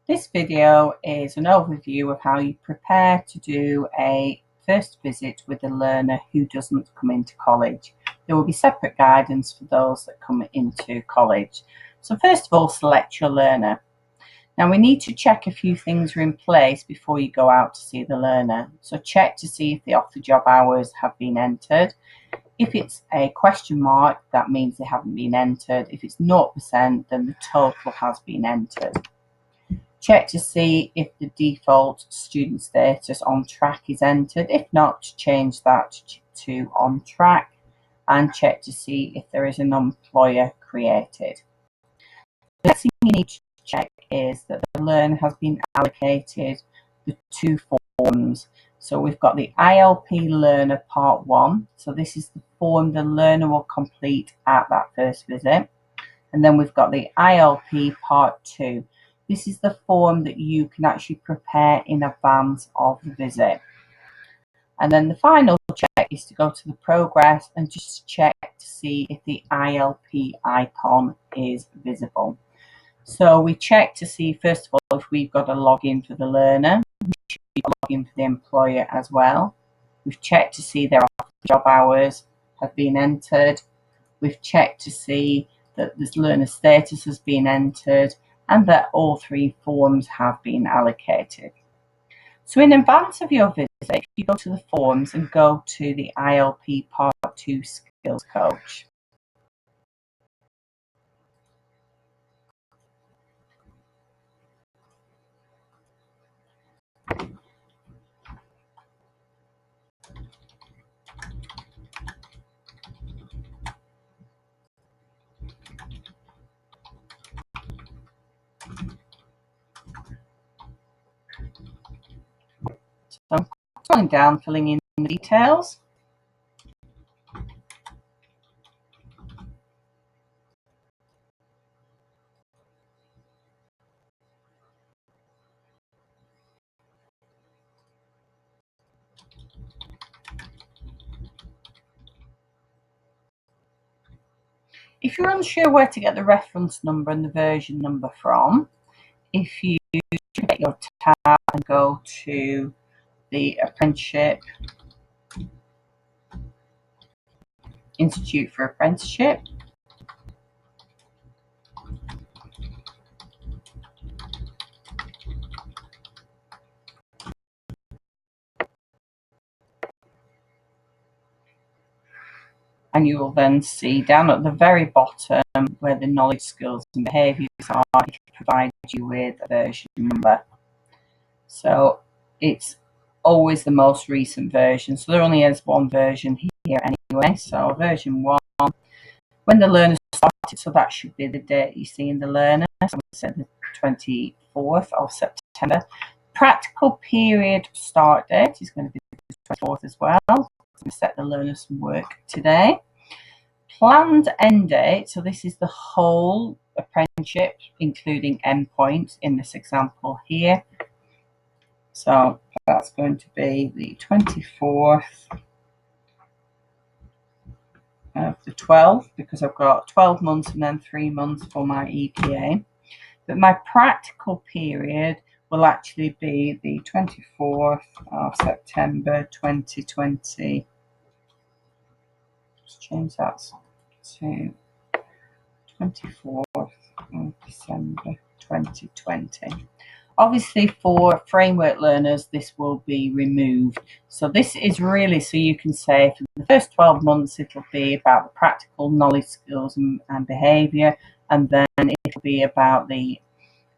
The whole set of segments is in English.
This video is an overview of how you prepare to do a first visit with a learner who doesn't come into college. There will be separate guidance for those that come into college. So first of all, select your learner. Now we need to check a few things are in place before you go out to see the learner. So check to see if the off-the-job hours have been entered. If it's a question mark, that means they haven't been entered. If it's 0%, then the total has been entered. Check to see if the default student status on track is entered. If not, change that to on track, and check to see if there is an employer created. The next thing you need to check is that the learner has been allocated the two forms. So we've got the ILP Learner Part 1. So this is the form the learner will complete at that first visit. And then we've got the ILP Part 2. This is the form that you can actually prepare in advance of the visit. And then the final check is to go to the progress and just check to see if the ILP icon is visible. So we check to see, first of all, if we've got a login for the learner. We should be a login for the employer as well. We've checked to see their job hours have been entered. We've checked to see that this learner status has been entered and that all three forms have been allocated. So in advance of your visit, if you go to the forms and go to the ILP Part 2 Skills Coach. So I'm scrolling down, filling in the details. If you're unsure where to get the reference number and the version number from, if you get your tab and go to the Apprenticeship Institute for Apprenticeship, and you will then see down at the very bottom where the knowledge, skills and behaviours are, it provides you with a version number. So it's always the most recent version. So there only is one version here anyway. So version 1, when the learner started, so that should be the date you see in the learner. So we said the 24th of September. Practical period start date is going to be the 24th as well. So we set the learner some work today. Planned end date, so this is the whole apprenticeship, including endpoints in this example here. So that's going to be the 24th of the 12th, because I've got 12 months and then 3 months for my EPA. But my practical period will actually be the 24th of September 2020. Let's change that to 24th of December 2020. Obviously for framework learners this will be removed. So this is really so you can say for the first 12 months it'll be about the practical knowledge, skills and behaviour, and then it'll be about the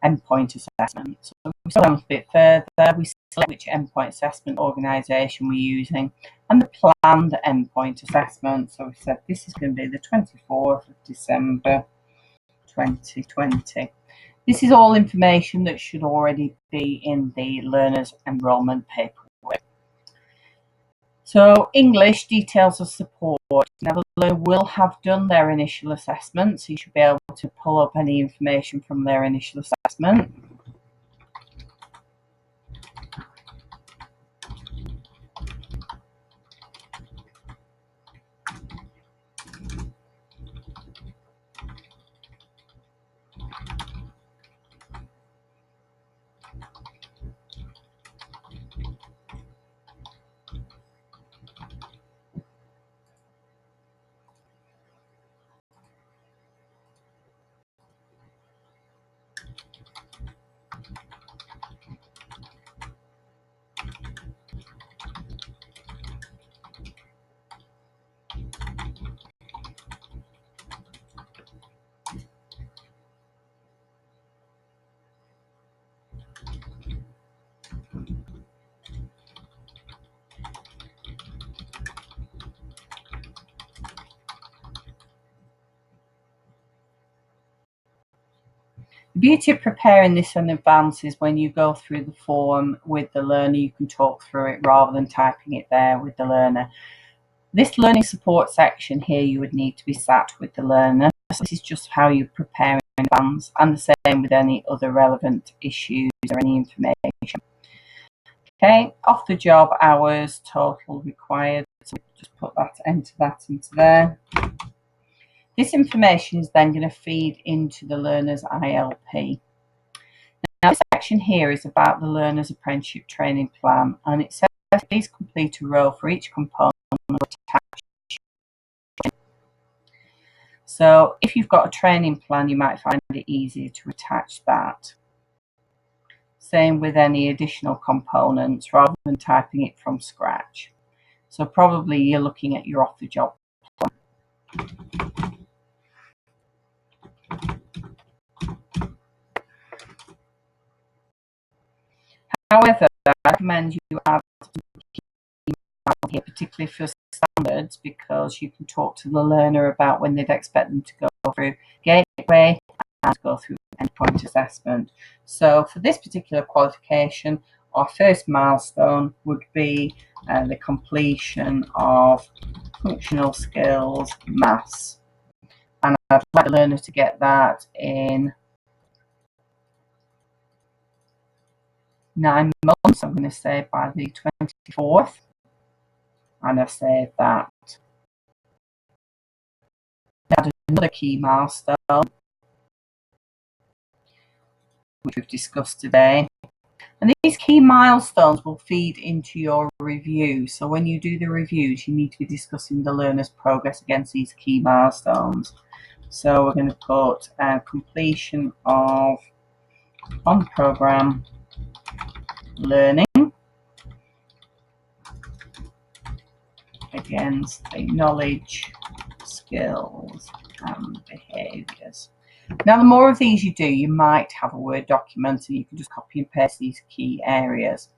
endpoint assessment. So we go a bit further, we select which endpoint assessment organisation we're using and the planned endpoint assessment. So we said this is going to be the 24th of December 2020. This is all information that should already be in the learner's enrolment paperwork. So English, details of support. Now the learner will have done their initial assessment, so you should be able to pull up any information from their initial assessment. The beauty of preparing this in advance is when you go through the form with the learner, you can talk through it rather than typing it there with the learner. This learning support section here, you would need to be sat with the learner. So this is just how you prepare in advance, and the same with any other relevant issues or any information. Okay, off the job hours, total required. So just put that, enter that into there. This information is then going to feed into the learner's ILP. Now, this section here is about the learner's apprenticeship training plan, and it says please complete a row for each component. So if you've got a training plan, you might find it easier to attach that. Same with any additional components rather than typing it from scratch. So probably you're looking at your off-the-job plan. However, I recommend you add here, particularly for standards, because you can talk to the learner about when they'd expect them to go through gateway and go through endpoint assessment. So for this particular qualification, our first milestone would be the completion of functional skills maths, and I'd like the learner to get that in 9 months. I'm going to say by the 24th, and I've saved that. Add another key milestone, which we've discussed today. And these key milestones will feed into your review. So when you do the reviews, you need to be discussing the learner's progress against these key milestones. So we're going to put completion of on-program learning against the knowledge, skills, and behaviours. Now, the more of these you do, you might have a Word document and you can just copy and paste these key areas.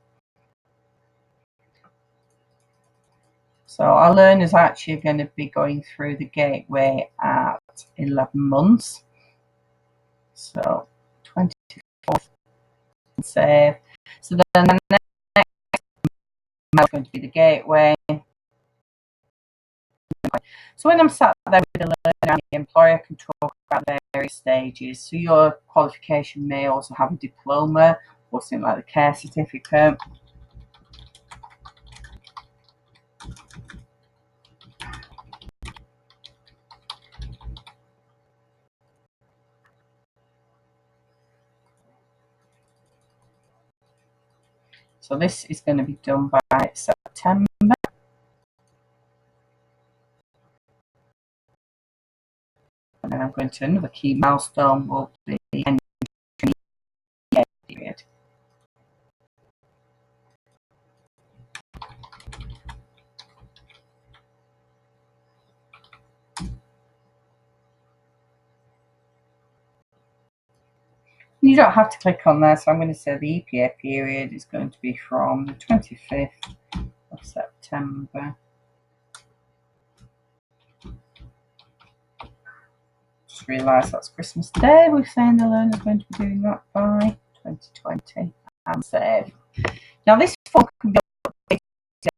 So our learners actually are going to be going through the gateway at 11 months. So 24th, save. So then the next is going to be the gateway. So when I'm sat there with the learner and the employer, I can talk about various stages. So your qualification may also have a diploma or something like the care certificate. So this is going to be done by September. And then I'm going to another key milestone will be the end period. You don't have to click on there, so I'm going to say the EPA period is going to be from the 25th of September. Just realised that's Christmas Day. We're saying the learner's going to be doing that by 2020 and save. Now this form can be updated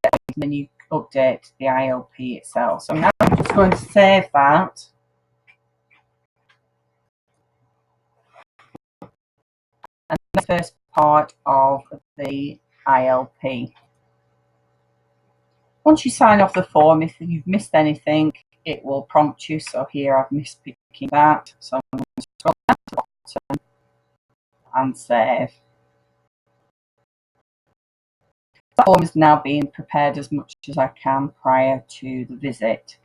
and then you update the ILP itself. So now I'm just going to save that. And the first part of the ILP. Once you sign off the form, if you've missed anything, it will prompt you. So here I've missed picking that. So I'm going to scroll down to the bottom and save. The form is now being prepared as much as I can prior to the visit.